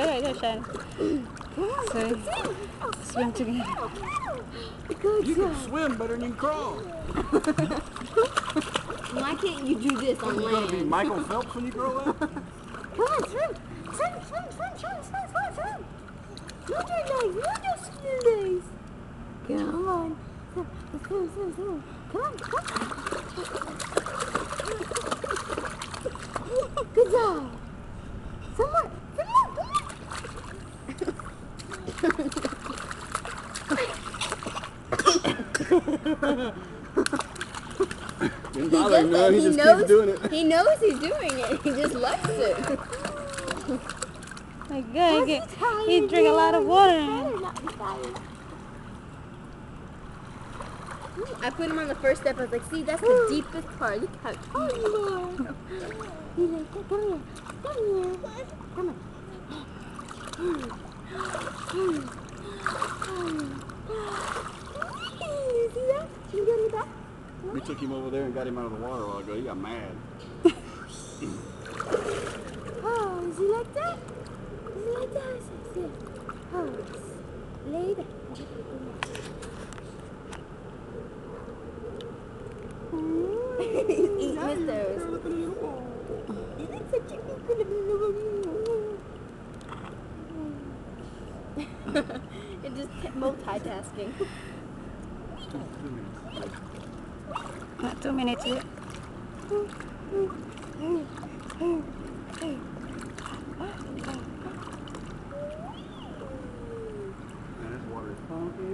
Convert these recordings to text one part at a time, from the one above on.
go, Shane. So, swim together. You can swim better than you can crawl. Why can't you do this on You're going to be land? Michael Phelps when you grow up? Come on, swim! Swim! Look at nice! Look at swim nice! Come on! Swim! Come on! Good job! Some more! Didn't bother him none, he just keeps doing it. He knows he's doing it. He just likes it. My God, he drink a lot of water. I put him on the first step. I was like, see, that's the deepest part. Look how tall you are. He's like, come here. Come on. See that? Can you get me back? We took him over there and got him out of the water a while ago. He got mad. Oh, is he like that? Is he like that? Oh, lay back. Eat Mr. It's such a It's just multitasking. Not 2 minutes yet. Man, this water is funky.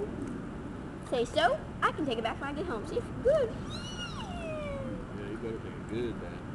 Say so? I can take it back when I get home. See if it's good. Yeah, you better take a good bath.